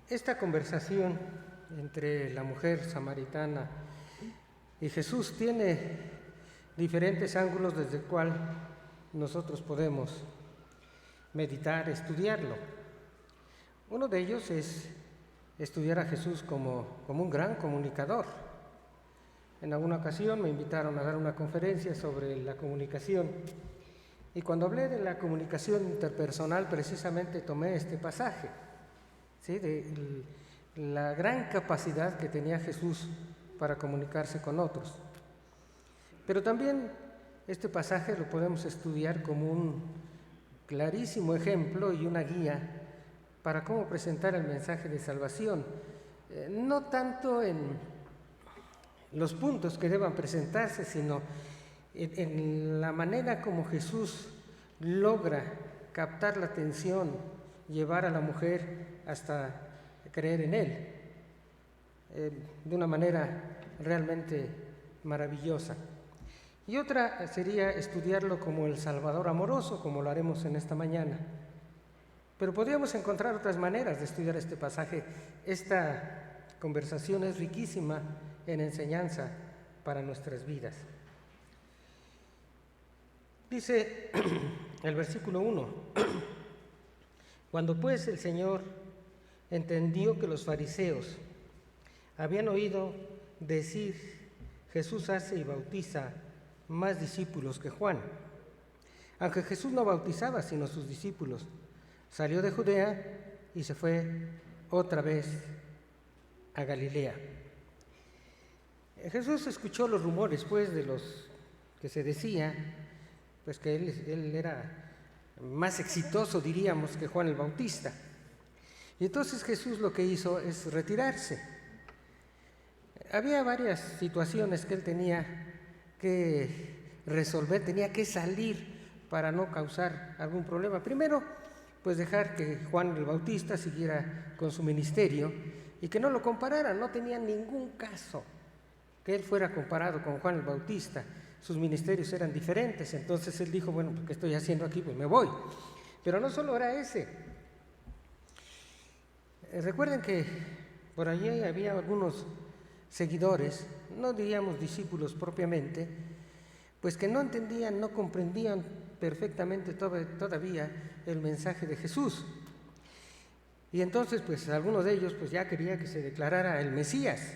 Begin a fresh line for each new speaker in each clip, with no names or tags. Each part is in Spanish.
Esta conversación entre la mujer samaritana y Jesús tiene diferentes ángulos desde el cual nosotros podemos meditar, estudiarlo. Uno de ellos es estudiar a Jesús como un gran comunicador. En alguna ocasión me invitaron a dar una conferencia sobre la comunicación y cuando hablé de la comunicación interpersonal precisamente tomé este pasaje, ¿sí?, de la gran capacidad que tenía Jesús para comunicarse con otros. Pero también este pasaje lo podemos estudiar como un clarísimo ejemplo y una guía para cómo presentar el mensaje de salvación, no tanto en los puntos que deban presentarse, sino en la manera como Jesús logra captar la atención, llevar a la mujer hasta creer en Él, de una manera realmente maravillosa. Y otra sería estudiarlo como el Salvador amoroso, como lo haremos en esta mañana. Pero podríamos encontrar otras maneras de estudiar este pasaje. Esta conversación es riquísima en enseñanza para nuestras vidas. Dice el versículo 1: Cuando pues el Señor entendió que los fariseos habían oído decir: Jesús hace y bautiza más discípulos que Juan, aunque Jesús no bautizaba sino sus discípulos, salió de Judea y se fue otra vez a Galilea. Jesús escuchó los rumores, pues, de los que se decía, pues, que él era más exitoso, diríamos, que Juan el Bautista. Y entonces Jesús lo que hizo es retirarse. Había varias situaciones que él tenía que resolver, tenía que salir para no causar algún problema. Primero, pues dejar que Juan el Bautista siguiera con su ministerio y que no lo compararan. No tenía ningún caso que él fuera comparado con Juan el Bautista. Sus ministerios eran diferentes. Entonces él dijo: bueno, ¿qué estoy haciendo aquí? Pues me voy. Pero no solo era ese. Recuerden que por allí había algunos seguidores, no diríamos discípulos propiamente, pues que no entendían, no comprendían perfectamente todavía el mensaje de Jesús. Y entonces, pues algunos de ellos pues ya quería que se declarara el Mesías.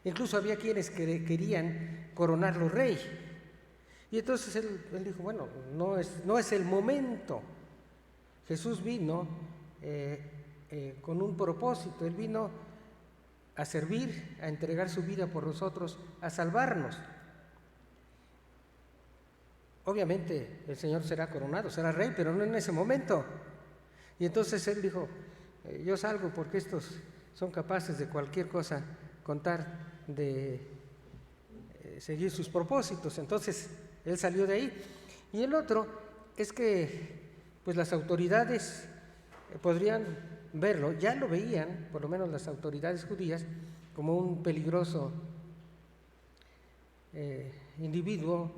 Incluso había quienes querían coronarlo rey. Y entonces él dijo: bueno, no es el momento. Jesús vino con un propósito. Él vino a servir, a entregar su vida por nosotros, a salvarnos. Obviamente el Señor será coronado, será rey, pero no en ese momento. Y entonces él dijo: yo salgo porque estos son capaces de cualquier cosa con tal de seguir sus propósitos. Entonces él salió de ahí. Y el otro es que pues las autoridades podrían verlo, ya lo veían, por lo menos las autoridades judías, como un peligroso individuo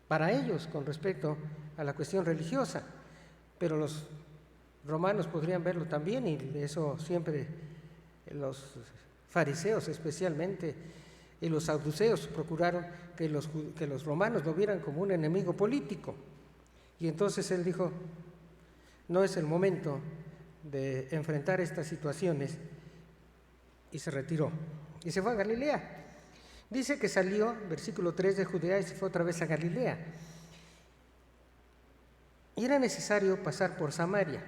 para ellos con respecto a la cuestión religiosa, pero los romanos podrían verlo también, y eso siempre los fariseos especialmente y los saduceos procuraron que los romanos lo vieran como un enemigo político. Y entonces él dijo: no es el momento de enfrentar estas situaciones, y se retiró y se fue a Galilea. Dice que salió, versículo 3, de Judea y se fue otra vez a Galilea. Y era necesario pasar por Samaria.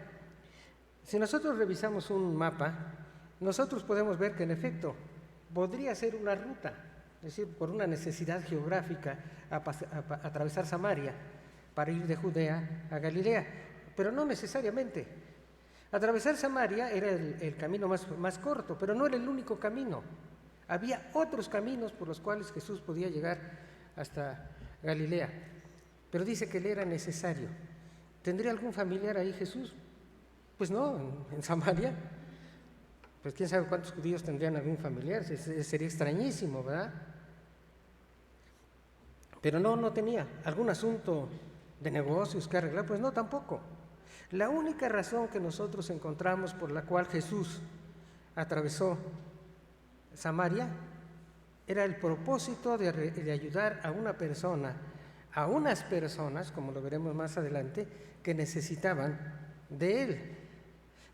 Si nosotros revisamos un mapa, nosotros podemos ver que en efecto podría ser una ruta, es decir, por una necesidad geográfica, atravesar Samaria para ir de Judea a Galilea, pero no necesariamente. Atravesar Samaria era el camino más corto, pero no era el único camino. Había otros caminos por los cuales Jesús podía llegar hasta Galilea, pero dice que le era necesario. ¿Tendría algún familiar ahí Jesús? Pues no, en Samaria. Pues quién sabe cuántos judíos tendrían algún familiar, sería extrañísimo, ¿verdad? Pero no tenía algún asunto de negocios que arreglar, pues no, tampoco. La única razón que nosotros encontramos por la cual Jesús atravesó Samaria era el propósito de ayudar a una persona, a unas personas, como lo veremos más adelante, que necesitaban de Él.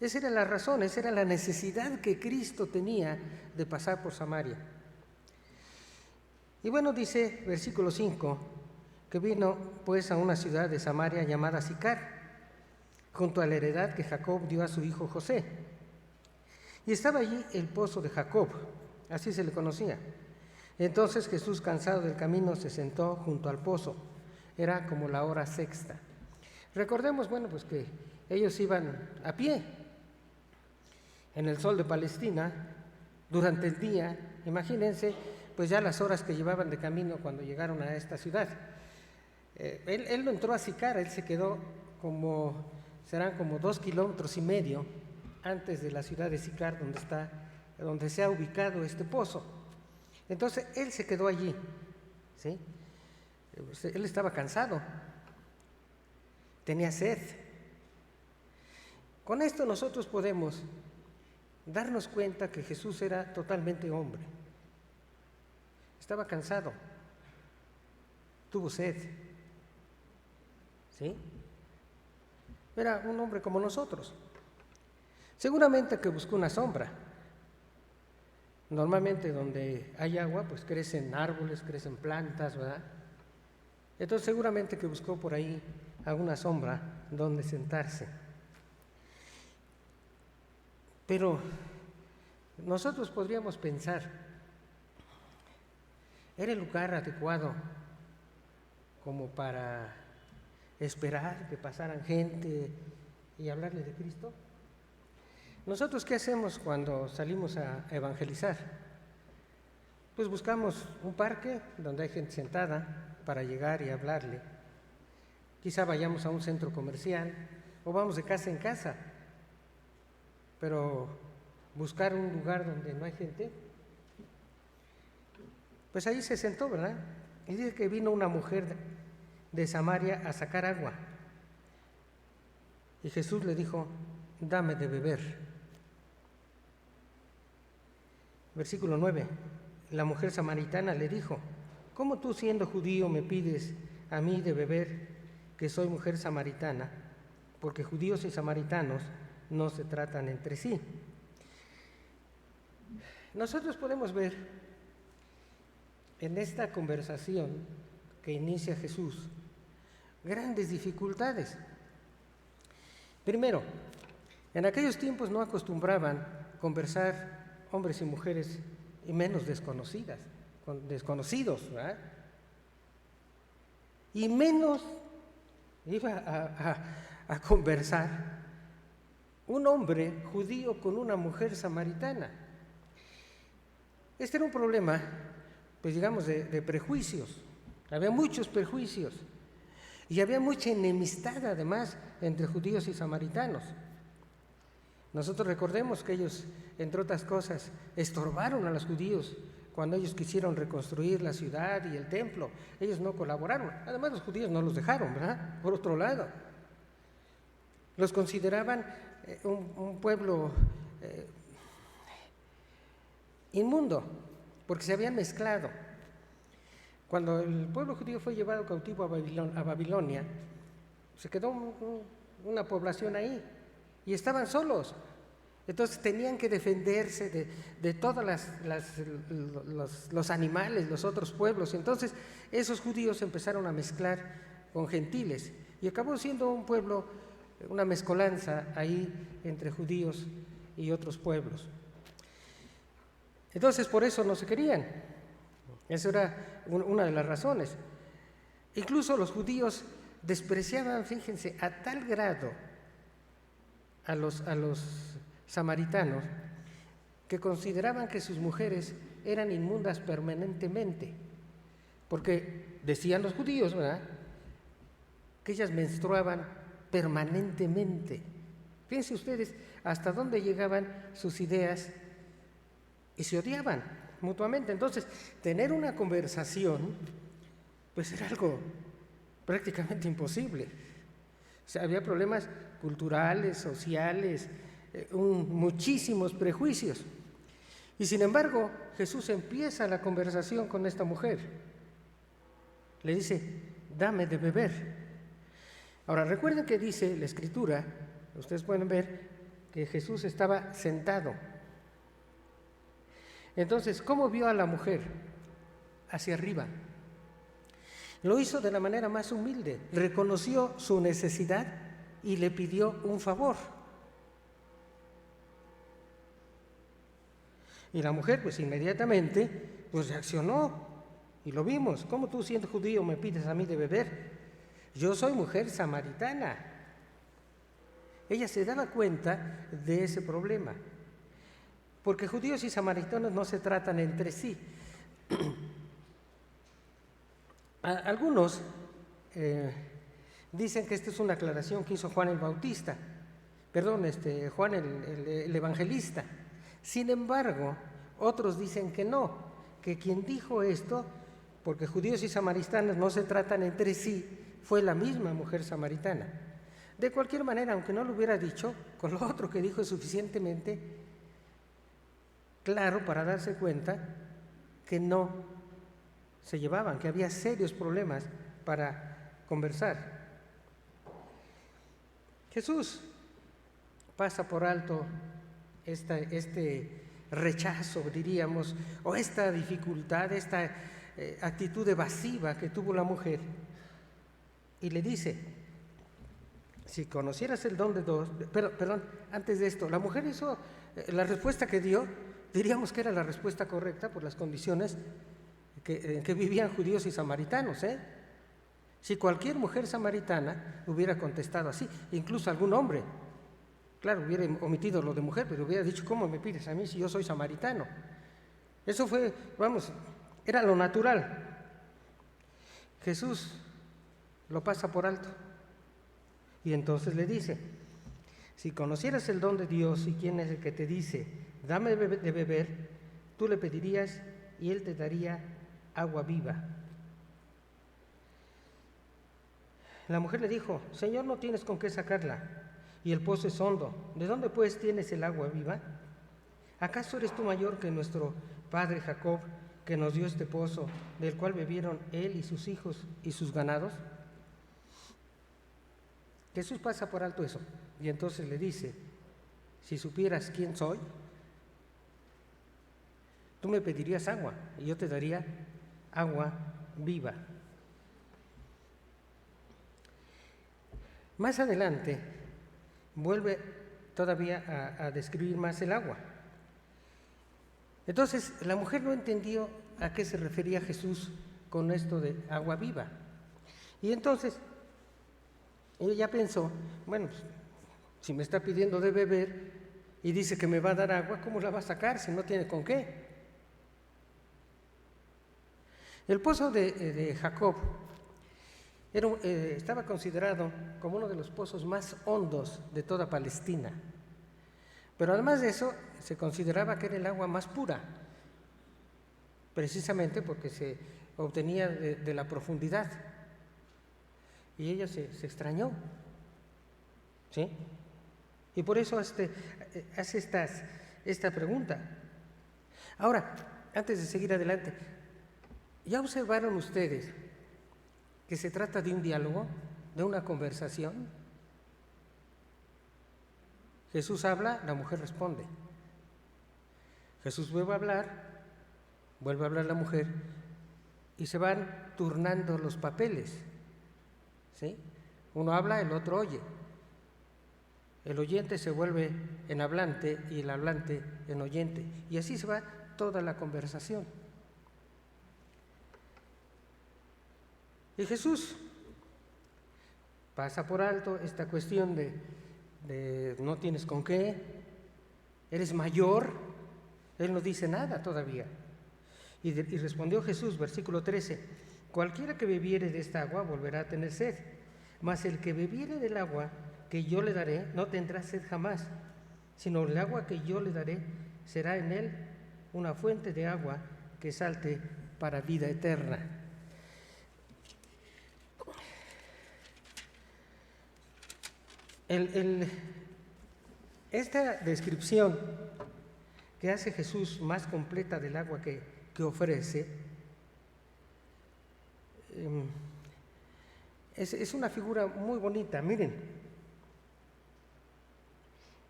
Esa era la razón, esa era la necesidad que Cristo tenía de pasar por Samaria. Y bueno, dice versículo 5, que vino pues a una ciudad de Samaria llamada Sicar, junto a la heredad que Jacob dio a su hijo José. Y estaba allí el pozo de Jacob, así se le conocía. Entonces Jesús, cansado del camino, se sentó junto al pozo. Era como la hora sexta. Recordemos, bueno, pues que ellos iban a pie en el sol de Palestina durante el día. Imagínense, pues ya las horas que llevaban de camino cuando llegaron a esta ciudad. Él no entró a Sicar, él se quedó serán como 2,5 kilómetros antes de la ciudad de Sicar, donde se ha ubicado este pozo. Entonces, él se quedó allí, ¿sí? Él estaba cansado, tenía sed. Con esto nosotros podemos darnos cuenta que Jesús era totalmente hombre. Estaba cansado, tuvo sed, ¿sí? Era un hombre como nosotros. Seguramente que buscó una sombra. Normalmente donde hay agua, pues crecen árboles, crecen plantas, ¿verdad? Entonces seguramente que buscó por ahí alguna sombra donde sentarse. Pero nosotros podríamos pensar, ¿era el lugar adecuado como para esperar que pasaran gente y hablarle de Cristo? ¿Nosotros qué hacemos cuando salimos a evangelizar? Pues buscamos un parque donde hay gente sentada para llegar y hablarle. Quizá vayamos a un centro comercial o vamos de casa en casa, pero buscar un lugar donde no hay gente, pues ahí se sentó, ¿verdad? Y dice que vino una mujer de Samaria a sacar agua. Y Jesús le dijo, dame de beber. Versículo 9, la mujer samaritana le dijo, ¿cómo tú siendo judío me pides a mí de beber, que soy mujer samaritana? Porque judíos y samaritanos no se tratan entre sí. Nosotros podemos ver en esta conversación que inicia Jesús grandes dificultades. Primero, en aquellos tiempos no acostumbraban conversar hombres y mujeres, y menos desconocidos, ¿verdad? Y menos iba a conversar un hombre judío con una mujer samaritana. Este era un problema, pues digamos, de prejuicios. Había muchos prejuicios y había mucha enemistad además entre judíos y samaritanos. Nosotros recordemos que ellos, entre otras cosas, estorbaron a los judíos cuando ellos quisieron reconstruir la ciudad y el templo. Ellos no colaboraron. Además, los judíos no los dejaron, ¿verdad? Por otro lado, los consideraban un pueblo inmundo, porque se habían mezclado. Cuando el pueblo judío fue llevado cautivo a Babilonia, se quedó una población ahí y estaban solos. Entonces tenían que defenderse de todos los animales, los otros pueblos. Entonces esos judíos empezaron a mezclar con gentiles y acabó siendo un pueblo, una mezcolanza ahí entre judíos y otros pueblos. Entonces por eso no se querían. Esa era una de las razones. Incluso los judíos despreciaban, fíjense, a tal grado a los samaritanos que consideraban que sus mujeres eran inmundas permanentemente, porque decían los judíos, ¿verdad?, que ellas menstruaban permanentemente. Fíjense ustedes hasta dónde llegaban sus ideas y se odiaban mutuamente. Entonces, tener una conversación, pues era algo prácticamente imposible. O sea, había problemas culturales, sociales, muchísimos prejuicios. Y sin embargo, Jesús empieza la conversación con esta mujer. Le dice, dame de beber. Ahora, recuerden que dice la Escritura, ustedes pueden ver, que Jesús estaba sentado. Entonces, ¿cómo vio a la mujer? Hacia arriba. Lo hizo de la manera más humilde, reconoció su necesidad y le pidió un favor. Y la mujer pues inmediatamente reaccionó y lo vimos. ¿Cómo tú siendo judío me pides a mí de beber? Yo soy mujer samaritana. Ella se daba cuenta de ese problema, porque judíos y samaritanos no se tratan entre sí. Algunos dicen que esta es una aclaración que hizo Juan el Bautista, Juan el Evangelista. Sin embargo, otros dicen que no, que quien dijo esto, porque judíos y samaritanos no se tratan entre sí, fue la misma mujer samaritana. De cualquier manera, aunque no lo hubiera dicho, con lo otro que dijo es suficientemente claro para darse cuenta que no se llevaban, que había serios problemas para conversar. Jesús pasa por alto este rechazo, diríamos, o esta dificultad, esta actitud evasiva que tuvo la mujer, y le dice, si conocieras el don de Dios, perdón, antes de esto, la mujer hizo la respuesta que dio, diríamos que era la respuesta correcta por las condiciones en que vivían judíos y samaritanos, Si cualquier mujer samaritana hubiera contestado así, incluso algún hombre, claro, hubiera omitido lo de mujer, pero hubiera dicho, ¿cómo me pides a mí si yo soy samaritano? Eso fue, era lo natural. Jesús lo pasa por alto y entonces le dice, si conocieras el don de Dios y quién es el que te dice, dame de beber, tú le pedirías y él te daría agua viva. La mujer le dijo, Señor, no tienes con qué sacarla y el pozo es hondo. ¿De dónde pues tienes el agua viva? ¿Acaso eres tú mayor que nuestro padre Jacob, que nos dio este pozo, del cual bebieron él y sus hijos y sus ganados? Jesús pasa por alto eso y entonces le dice, si supieras quién soy, tú me pedirías agua y yo te daría agua viva. Más adelante vuelve todavía a describir más el agua. Entonces la mujer no entendió a qué se refería Jesús con esto de agua viva. Y entonces ella ya pensó, bueno, pues, si me está pidiendo de beber y dice que me va a dar agua, ¿cómo la va a sacar si no tiene con qué? El pozo de Jacob estaba considerado como uno de los pozos más hondos de toda Palestina. Pero además de eso, se consideraba que era el agua más pura, precisamente porque se obtenía de la profundidad. Y ella se extrañó, ¿sí? Y por eso hace esta pregunta. Ahora, antes de seguir adelante, ¿ya observaron ustedes que se trata de un diálogo, de una conversación? Jesús habla, la mujer responde. Jesús vuelve a hablar la mujer, y se van turnando los papeles, ¿sí? Uno habla, el otro oye. El oyente se vuelve en hablante y el hablante en oyente. Y así se va toda la conversación. Y Jesús pasa por alto esta cuestión de no tienes con qué, eres mayor. Él no dice nada todavía. Y respondió Jesús, versículo 13, cualquiera que bebiere de esta agua volverá a tener sed, mas el que bebiere del agua que yo le daré no tendrá sed jamás, sino el agua que yo le daré será en él una fuente de agua que salte para vida eterna. Esta descripción que hace Jesús más completa del agua que ofrece, es una figura muy bonita. Miren,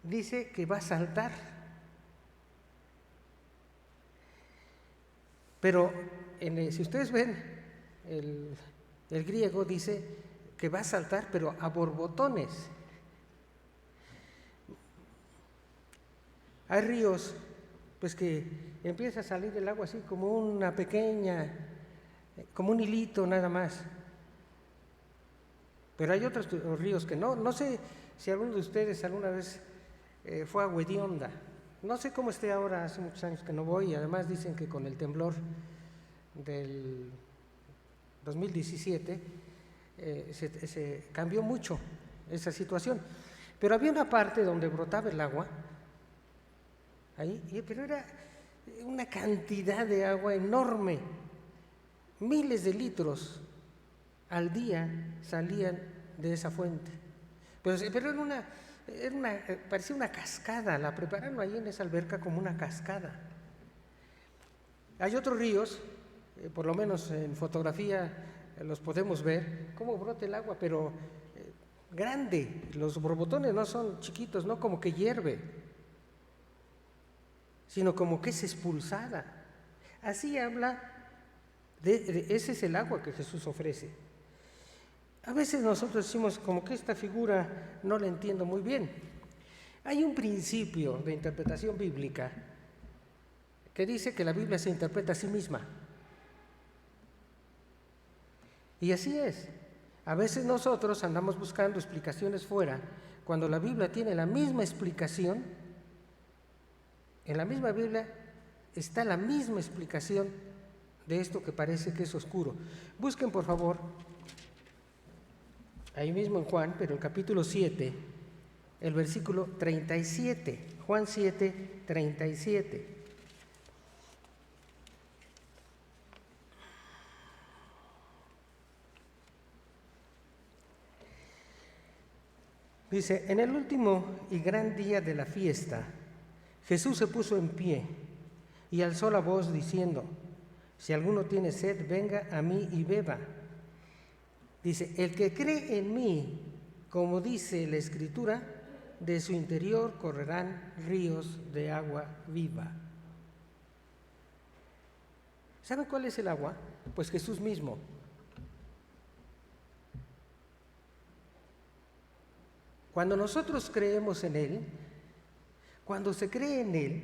dice que va a saltar, pero si ustedes ven, el griego dice que va a saltar, pero a borbotones. Hay ríos, pues, que empieza a salir el agua así como una pequeña, como un hilito nada más. Pero hay otros ríos que no. No sé si alguno de ustedes alguna vez fue a Huedionda. No sé cómo esté ahora, hace muchos años que no voy, y además dicen que con el temblor del 2017 se cambió mucho esa situación. Pero había una parte donde brotaba el agua, ahí, pero era una cantidad de agua enorme, miles de litros al día salían de esa fuente. Pero parecía una cascada, la prepararon ahí en esa alberca como una cascada. Hay otros ríos, por lo menos en fotografía los podemos ver, cómo brota el agua, pero grande. Los borbotones no son chiquitos, no como que hierve, sino como que es expulsada. Así habla ese es el agua que Jesús ofrece. A veces nosotros decimos como que esta figura no la entiendo muy bien. Hay un principio de interpretación bíblica que dice que la Biblia se interpreta a sí misma. Y así es. A veces nosotros andamos buscando explicaciones fuera, cuando la Biblia tiene la misma explicación. En la misma Biblia está la misma explicación de esto que parece que es oscuro. Busquen, por favor, ahí mismo en Juan, pero el capítulo 7, el versículo 37. Juan 7, 37. Dice: en el último y gran día de la fiesta, Jesús se puso en pie y alzó la voz diciendo: si alguno tiene sed, venga a mí y beba. Dice: el que cree en mí, como dice la Escritura, de su interior correrán ríos de agua viva. ¿Saben cuál es el agua? Pues Jesús mismo. Cuando nosotros creemos en Él, cuando se cree en Él,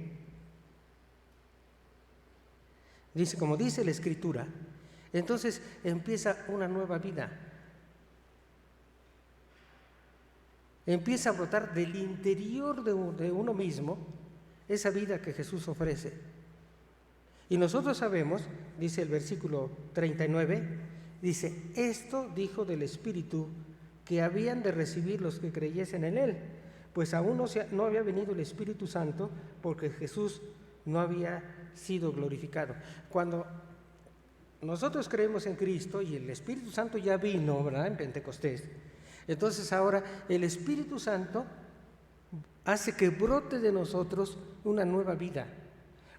dice, como dice la Escritura, entonces empieza una nueva vida. Empieza a brotar del interior de uno mismo esa vida que Jesús ofrece. Y nosotros sabemos, dice el versículo 39, dice: esto dijo del Espíritu que habían de recibir los que creyesen en Él, pues aún no había venido el Espíritu Santo, porque Jesús no había sido glorificado. Cuando nosotros creemos en Cristo y el Espíritu Santo ya vino, ¿verdad?, en Pentecostés, entonces ahora el Espíritu Santo hace que brote de nosotros una nueva vida,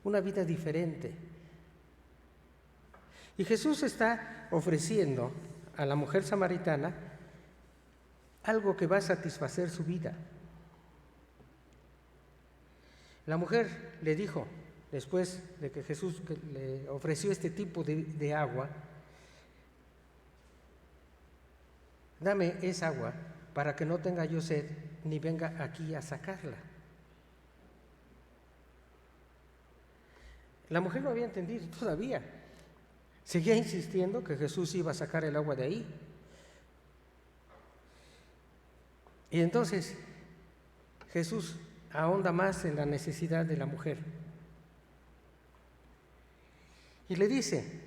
una vida diferente. Y Jesús está ofreciendo a la mujer samaritana algo que va a satisfacer su vida. La mujer le dijo, después de que Jesús le ofreció este tipo de agua: dame esa agua para que no tenga yo sed ni venga aquí a sacarla. La mujer no había entendido todavía. Seguía insistiendo que Jesús iba a sacar el agua de ahí. Y entonces Jesús ahonda más en la necesidad de la mujer. Y le dice,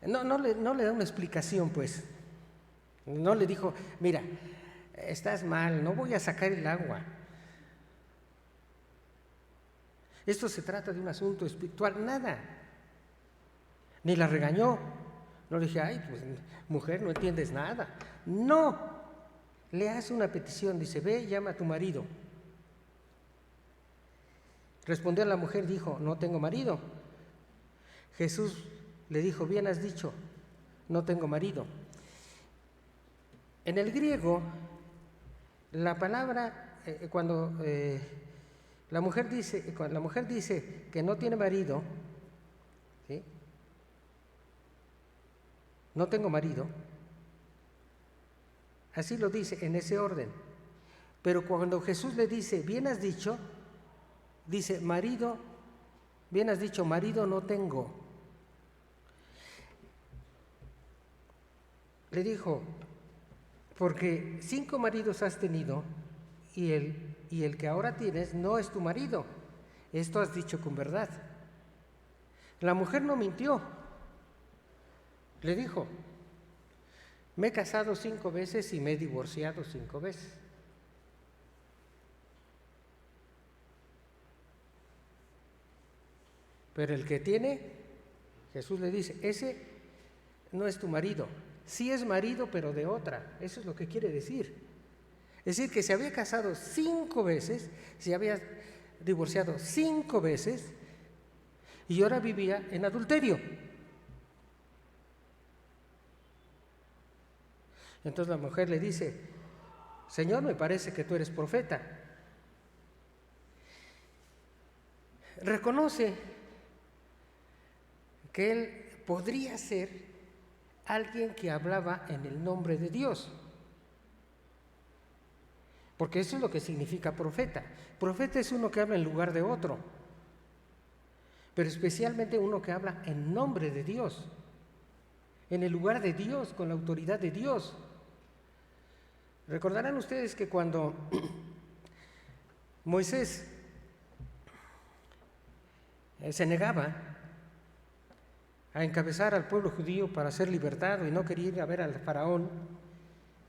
no le da una explicación, pues. No le dijo: mira, estás mal, no voy a sacar el agua. Esto se trata de un asunto espiritual, nada. Ni la regañó. No le dije: ay, pues mujer, no entiendes nada. No. le hace una petición, dice: ve, llama a tu marido. Respondió la mujer, dijo: no tengo marido. Jesús le dijo: bien has dicho, no tengo marido. En el griego, la palabra, cuando la mujer dice que no tiene marido, ¿sí? No tengo marido, así lo dice en ese orden. Pero cuando Jesús le dice: bien has dicho, dice: marido, bien has dicho, marido no tengo. Le dijo: porque 5 maridos has tenido y el que ahora tienes no es tu marido. Esto has dicho con verdad. La mujer no mintió. Le dijo: me he casado 5 veces y me he divorciado 5 veces. Pero el que tiene, Jesús le dice: ese no es tu marido. Sí es marido, pero de otra. Eso es lo que quiere decir. Es decir, que se había casado 5 veces, se había divorciado 5 veces y ahora vivía en adulterio. Entonces la mujer le dice: Señor, me parece que tú eres profeta. Reconoce que él podría ser alguien que hablaba en el nombre de Dios, porque eso es lo que significa profeta. Profeta es uno que habla en lugar de otro, pero especialmente uno que habla en nombre de Dios, en el lugar de Dios, con la autoridad de Dios. Recordarán ustedes que cuando Moisés se negaba a encabezar al pueblo judío para ser libertado y no quería ir a ver al faraón,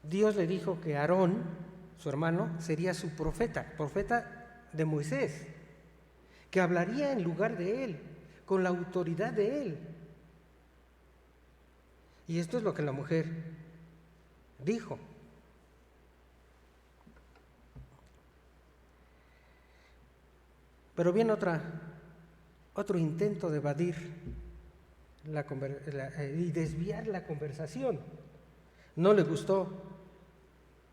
Dios le dijo que Aarón, su hermano, sería su profeta de Moisés, que hablaría en lugar de él, con la autoridad de él. Y esto es lo que la mujer dijo. Pero viene otro intento de evadir y desviar la conversación. No le gustó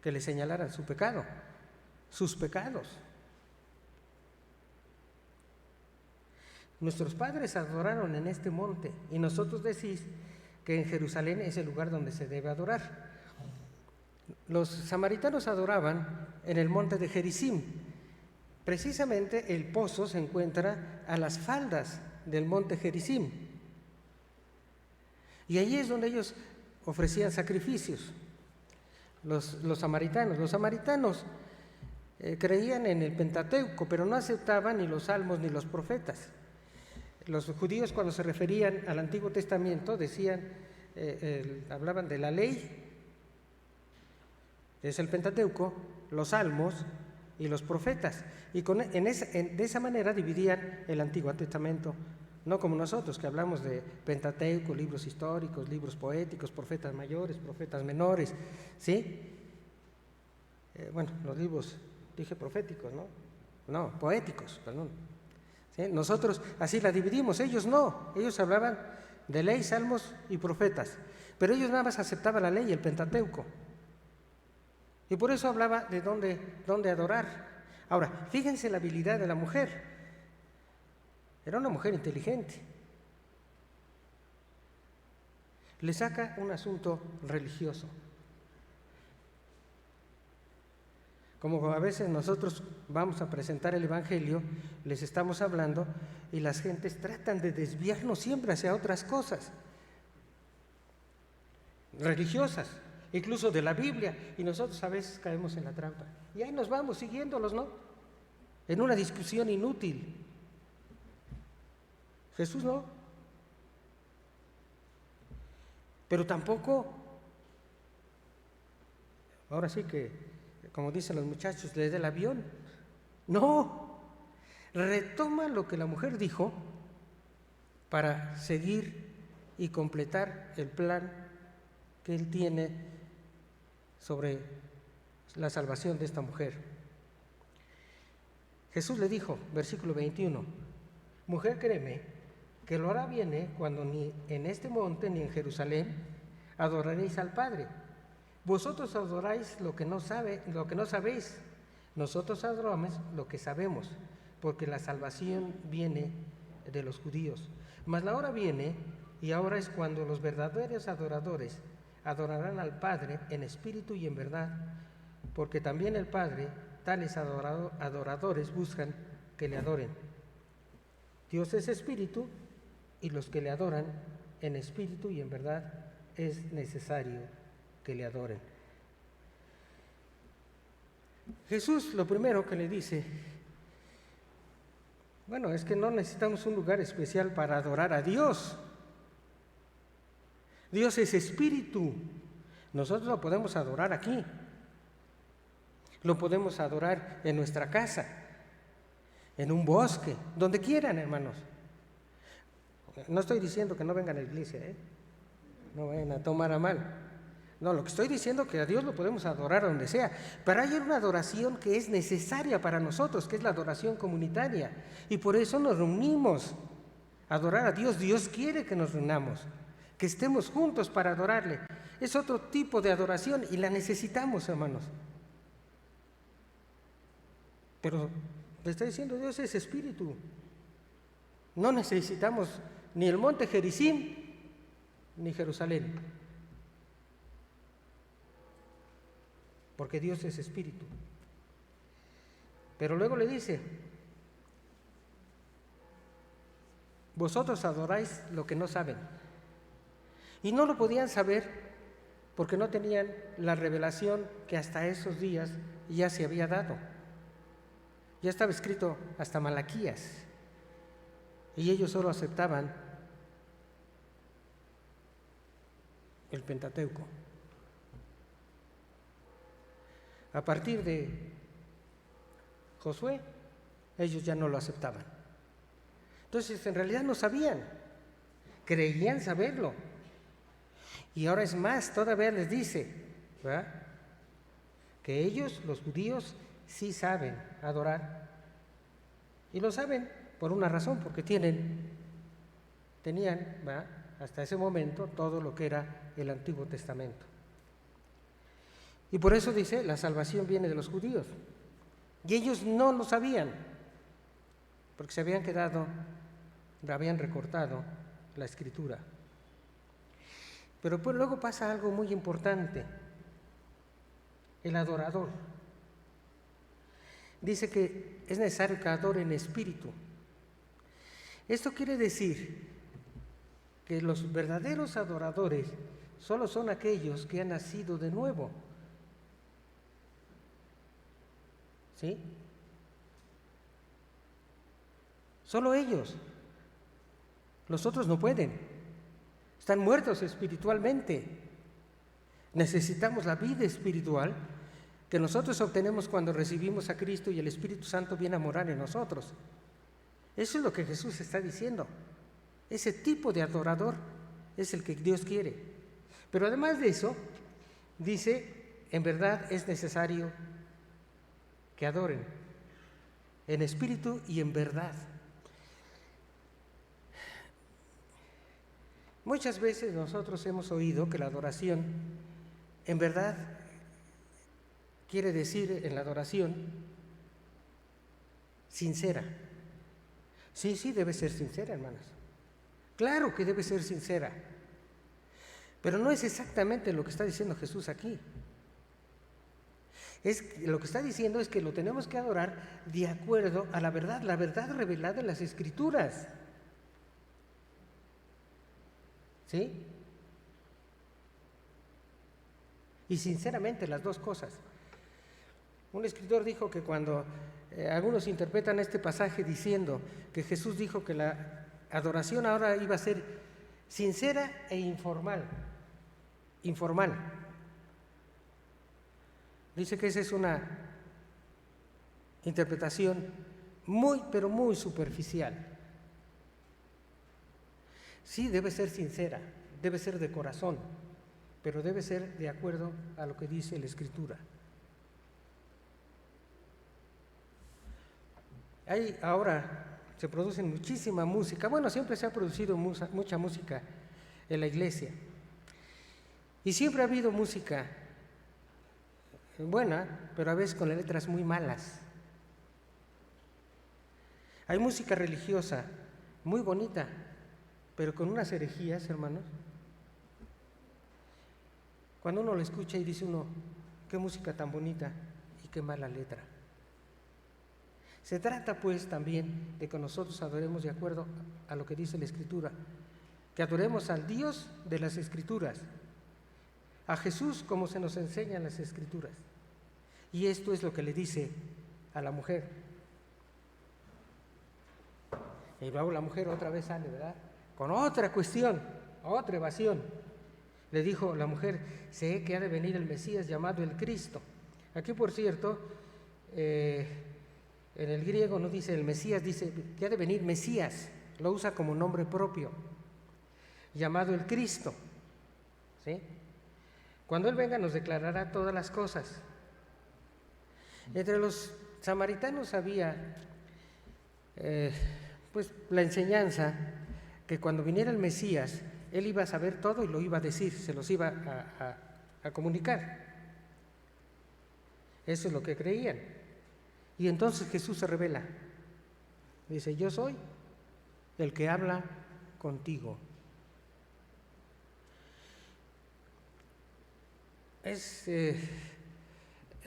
que le señalaran su pecado, sus pecados. Nuestros padres adoraron en este monte y nosotros decís que en Jerusalén es el lugar donde se debe adorar. Los samaritanos adoraban en el monte de Gerizim. Precisamente el pozo se encuentra a las faldas del monte Gerizim. Y allí es donde ellos ofrecían sacrificios, los samaritanos. Los samaritanos creían en el Pentateuco, pero no aceptaban ni los salmos ni los profetas. Los judíos, cuando se referían al Antiguo Testamento, hablaban de la ley, es el Pentateuco, los salmos y los profetas. Y de esa manera dividían el Antiguo Testamento. No como nosotros, que hablamos de Pentateuco, libros históricos, libros poéticos, profetas mayores, profetas menores, ¿sí? Los libros, dije proféticos, ¿no? No, poéticos, perdón. ¿Sí? Nosotros así la dividimos, ellos no. Ellos hablaban de ley, salmos y profetas. Pero ellos nada más aceptaban la ley, el Pentateuco. Y por eso hablaba de dónde adorar. Ahora, fíjense la habilidad de la mujer. Era una mujer inteligente. Le saca un asunto religioso. Como a veces nosotros vamos a presentar el Evangelio, les estamos hablando y las gentes tratan de desviarnos siempre hacia otras cosas religiosas, incluso de la Biblia, y nosotros a veces caemos en la trampa. Y ahí nos vamos siguiéndolos, ¿no? En una discusión inútil. Jesús no. Pero tampoco, ahora sí que, como dicen los muchachos, le dé el avión. No, retoma lo que la mujer dijo para seguir y completar el plan que él tiene sobre la salvación de esta mujer. Jesús le dijo, versículo 21, mujer, créeme, que la hora viene cuando ni en este monte ni en Jerusalén adoraréis al Padre. Vosotros adoráis lo que no sabéis. Nosotros adoramos lo que sabemos, porque la salvación viene de los judíos. Mas la hora viene, y ahora es cuando los verdaderos adoradores adorarán al Padre en espíritu y en verdad, porque también el Padre, tales adoradores buscan que le adoren. Dios es espíritu, y los que le adoran en espíritu y en verdad es necesario que le adoren. Jesús lo primero que le dice, bueno, es que no necesitamos un lugar especial para adorar a Dios. Dios es espíritu. Nosotros lo podemos adorar aquí. Lo podemos adorar en nuestra casa, en un bosque, donde quieran, hermanos. No estoy diciendo que no vengan a la iglesia, no vayan a tomar a mal. No, lo que estoy diciendo es que a Dios lo podemos adorar donde sea, pero hay una adoración que es necesaria para nosotros, que es la adoración comunitaria, y por eso nos reunimos a adorar a Dios. Dios quiere que nos reunamos, que estemos juntos para adorarle. Es otro tipo de adoración y la necesitamos, hermanos. Pero le está diciendo, Dios es espíritu. No necesitamos ni el monte Gerizim ni Jerusalén, porque Dios es espíritu. Pero luego le dice, vosotros adoráis lo que no saben. Y no lo podían saber porque no tenían la revelación que hasta esos días ya se había dado. Ya estaba escrito hasta Malaquías, y ellos solo aceptaban el Pentateuco. A partir de Josué, ellos ya no lo aceptaban. Entonces, en realidad no sabían, creían saberlo. Y ahora es más, todavía les dice, ¿verdad?, que ellos, los judíos, sí saben adorar. Y lo saben por una razón, porque tenían, ¿verdad?, hasta ese momento todo lo que era el Antiguo Testamento. Y por eso dice, la salvación viene de los judíos. Y ellos no lo sabían, porque se habían habían recortado la Escritura. Pero pues luego pasa algo muy importante. El adorador dice que es necesario que adore en espíritu. Esto quiere decir que los verdaderos adoradores solo son aquellos que han nacido de nuevo. ¿Sí? Solo ellos. Los otros no pueden. Están muertos espiritualmente. Necesitamos la vida espiritual que nosotros obtenemos cuando recibimos a Cristo y el Espíritu Santo viene a morar en nosotros. Eso es lo que Jesús está diciendo. Ese tipo de adorador es el que Dios quiere. Pero además de eso, dice, en verdad es necesario que adoren en espíritu y en verdad. Muchas veces nosotros hemos oído que la adoración, en verdad, quiere decir en la adoración sincera. Sí, debe ser sincera, hermanas. Claro que debe ser sincera. Pero no es exactamente lo que está diciendo Jesús aquí. Lo que está diciendo es que lo tenemos que adorar de acuerdo a la verdad revelada en las Escrituras. ¿Sí? Y sinceramente las dos cosas. Un escritor dijo que cuando algunos interpretan este pasaje diciendo que Jesús dijo que la adoración ahora iba a ser sincera e informal. Dice que esa es una interpretación pero muy superficial. Sí, debe ser sincera, debe ser de corazón, pero debe ser de acuerdo a lo que dice la Escritura. Ahora se produce muchísima música. Bueno, siempre se ha producido mucha música en la iglesia. Y siempre ha habido música buena, pero a veces con letras muy malas. Hay música religiosa muy bonita, pero con unas herejías, hermanos. Cuando uno lo escucha y dice uno, qué música tan bonita y qué mala letra. Se trata pues también de que nosotros adoremos de acuerdo a lo que dice la Escritura, que adoremos al Dios de las Escrituras, a Jesús como se nos enseña en las Escrituras. Y esto es lo que le dice a la mujer. Y luego la mujer otra vez sale, ¿verdad? Con otra cuestión, otra evasión. Le dijo la mujer, sé que ha de venir el Mesías llamado el Cristo. Aquí, por cierto, en el griego no dice el Mesías, dice que ha de venir Mesías. Lo usa como nombre propio, llamado el Cristo. ¿Sí? Cuando Él venga nos declarará todas las cosas. Entre los samaritanos había pues la enseñanza que cuando viniera el Mesías, Él iba a saber todo y lo iba a decir, se los iba a comunicar. Eso es lo que creían. Y entonces Jesús se revela. Dice, yo soy el que habla contigo.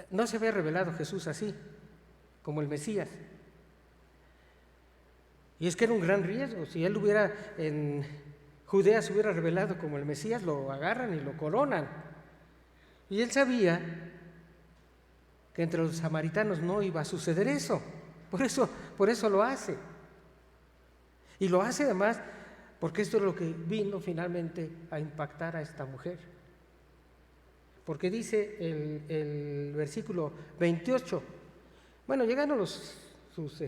No se había revelado Jesús así, como el Mesías. Y es que era un gran riesgo. Si Él hubiera en Judea se hubiera revelado como el Mesías, lo agarran y lo coronan. Y Él sabía que entre los samaritanos no iba a suceder eso. Por eso lo hace. Y lo hace además porque esto es lo que vino finalmente a impactar a esta mujer. Porque dice el versículo 28, bueno, llegaron sus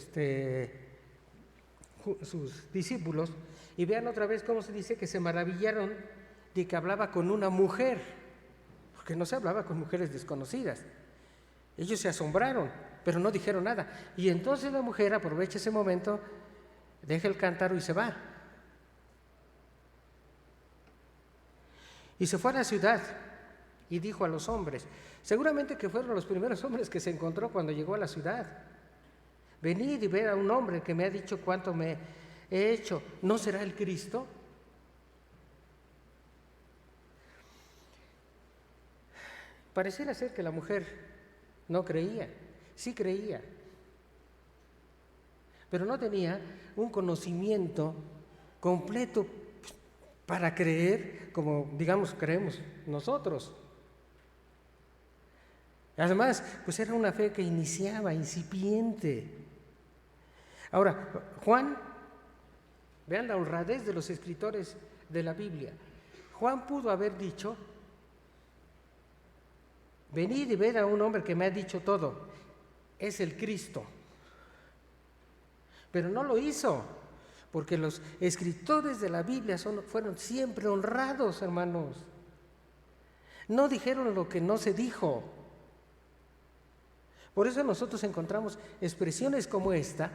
discípulos y vean otra vez cómo se dice que se maravillaron de que hablaba con una mujer, porque no se hablaba con mujeres desconocidas. Ellos se asombraron, pero no dijeron nada. Y entonces la mujer aprovecha ese momento, deja el cántaro y se va. Y se fue a la ciudad y dijo a los hombres, seguramente que fueron los primeros hombres que se encontró cuando llegó a la ciudad: venid y ver a un hombre que me ha dicho cuánto me he hecho, ¿no será el Cristo? Pareciera ser que la mujer no creía, sí creía, pero no tenía un conocimiento completo para creer como, digamos, creemos nosotros. Además, pues era una fe que iniciaba, incipiente. Ahora, Juan, vean la honradez de los escritores de la Biblia. Juan pudo haber dicho, venid y ver a un hombre que me ha dicho todo, es el Cristo. Pero no lo hizo, porque los escritores de la Biblia fueron siempre honrados, hermanos. No dijeron lo que no se dijo. Por eso nosotros encontramos expresiones como esta,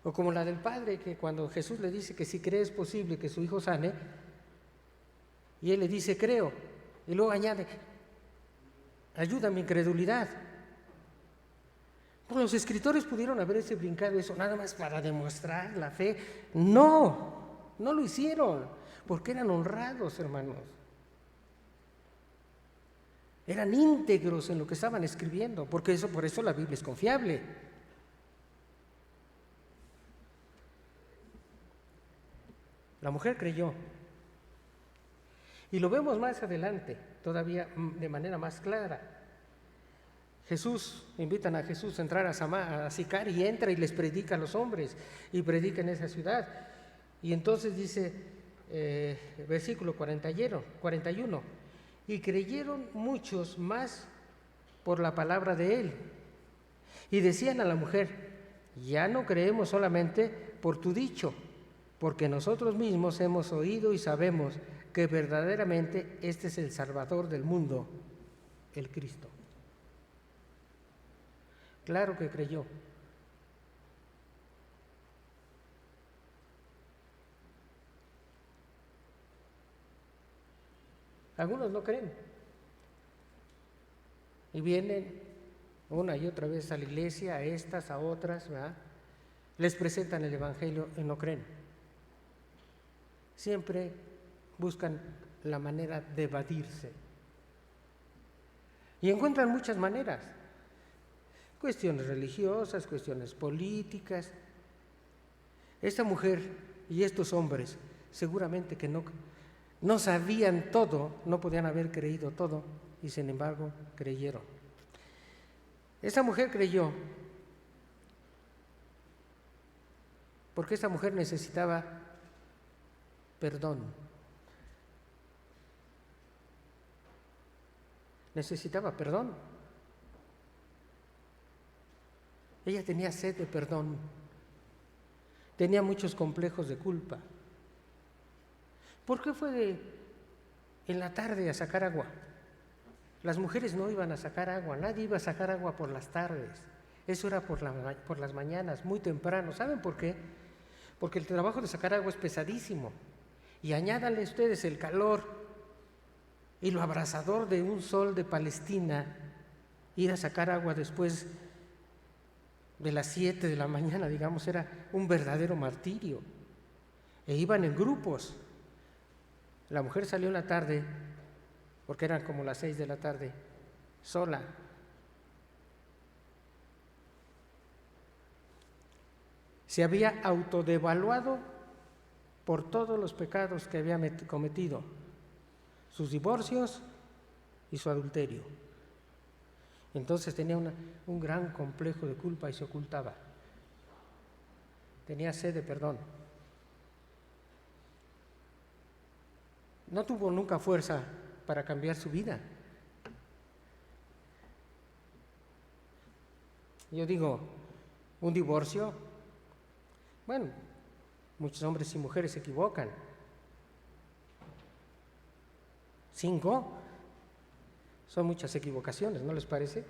o como la del padre, que cuando Jesús le dice que si cree es posible que su hijo sane, y él le dice creo, y luego añade, ayuda a mi incredulidad. Pues los escritores pudieron haberse brincado eso nada más para demostrar la fe. No lo hicieron, porque eran honrados, hermanos. Eran íntegros en lo que estaban escribiendo, por eso la Biblia es confiable. La mujer creyó. Y lo vemos más adelante, todavía de manera más clara. Invitan a Jesús a entrar a Sicar y entra y les predica a los hombres y predica en esa ciudad. Y entonces dice, versículo 41, y creyeron muchos más por la palabra de él. Y decían a la mujer, ya no creemos solamente por tu dicho, porque nosotros mismos hemos oído y sabemos que verdaderamente este es el Salvador del mundo, el Cristo. Claro que creyó. Algunos no creen y vienen una y otra vez a la iglesia, a estas, a otras, ¿verdad? Les presentan el Evangelio y no creen. Siempre buscan la manera de evadirse y encuentran muchas maneras, cuestiones religiosas, cuestiones políticas. Esta mujer y estos hombres seguramente que no sabían todo, no podían haber creído todo, y sin embargo creyeron. Esta mujer creyó porque esta mujer necesitaba perdón. Necesitaba perdón. Ella tenía sed de perdón. Tenía muchos complejos de culpa. ¿Por qué fue en la tarde a sacar agua? Las mujeres no iban a sacar agua, nadie iba a sacar agua por las tardes. Eso era por las mañanas, muy temprano. ¿Saben por qué? Porque el trabajo de sacar agua es pesadísimo. Y añádanle ustedes el calor y lo abrasador de un sol de Palestina, ir a sacar agua después de las 7 de la mañana, digamos, era un verdadero martirio. E iban en grupos. La mujer salió en la tarde, porque eran como las 6 de la tarde, sola. Se había autodevaluado por todos los pecados que había cometido, sus divorcios y su adulterio. Entonces tenía un gran complejo de culpa y se ocultaba. Tenía sed de perdón. No tuvo nunca fuerza para cambiar su vida. Yo digo, un divorcio, bueno, muchos hombres y mujeres se equivocan. 5 son muchas equivocaciones, ¿no les parece?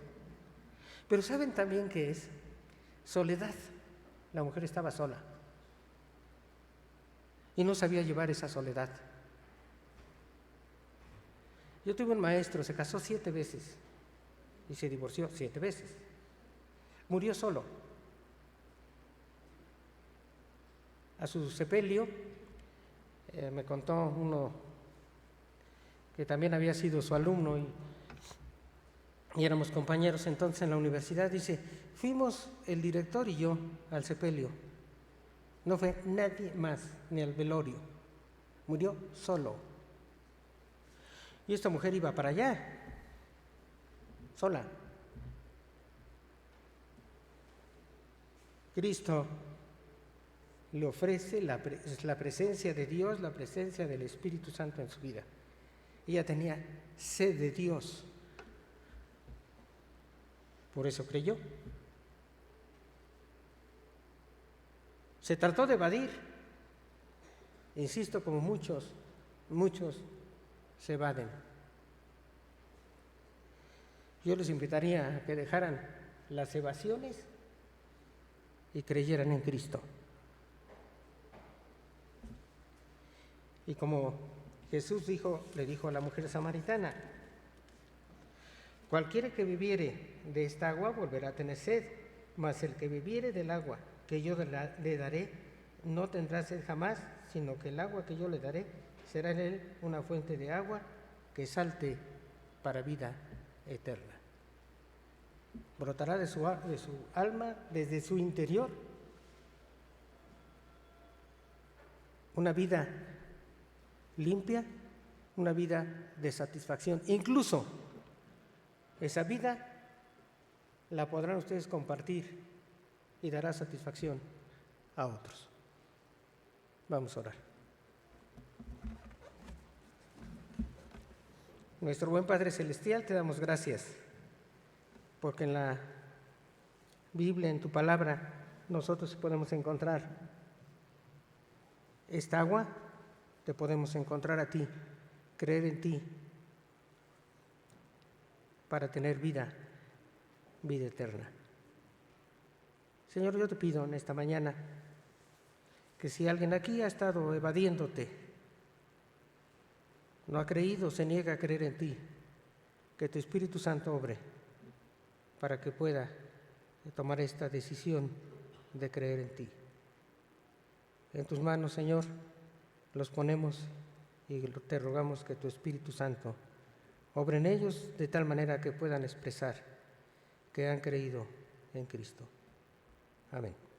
Pero ¿saben también qué es? Soledad. La mujer estaba sola y no sabía llevar esa soledad. Yo tuve un maestro, se casó 7 veces y se divorció 7 veces. Murió solo. A su sepelio, me contó uno que también había sido su alumno y éramos compañeros entonces en la universidad, dice, fuimos el director y yo al sepelio. No fue nadie más, ni al velorio. Murió solo. Y esta mujer iba para allá, sola. Cristo le ofrece la presencia de Dios, la presencia del Espíritu Santo en su vida. Ella tenía sed de Dios. Por eso creyó. Se trató de evadir. Insisto, como muchos se evaden. Yo les invitaría a que dejaran las evasiones y creyeran en Cristo. Y como Jesús le dijo a la mujer samaritana, cualquiera que bebiere de esta agua volverá a tener sed, mas el que bebiere del agua que yo le daré no tendrá sed jamás, sino que el agua que yo le daré será en él una fuente de agua que salte para vida eterna. Brotará de su alma, desde su interior, una vida limpia, una vida de satisfacción. Incluso esa vida la podrán ustedes compartir y dará satisfacción a otros. Vamos a orar. Nuestro buen Padre Celestial, te damos gracias porque en la Biblia, en tu palabra, nosotros podemos encontrar esta agua, te podemos encontrar a ti, creer en ti para tener vida eterna. Señor, yo te pido en esta mañana que si alguien aquí ha estado evadiéndote, no ha creído, se niega a creer en ti, que tu Espíritu Santo obre para que pueda tomar esta decisión de creer en ti. En tus manos, Señor, los ponemos y te rogamos que tu Espíritu Santo obre en ellos de tal manera que puedan expresar que han creído en Cristo. Amén.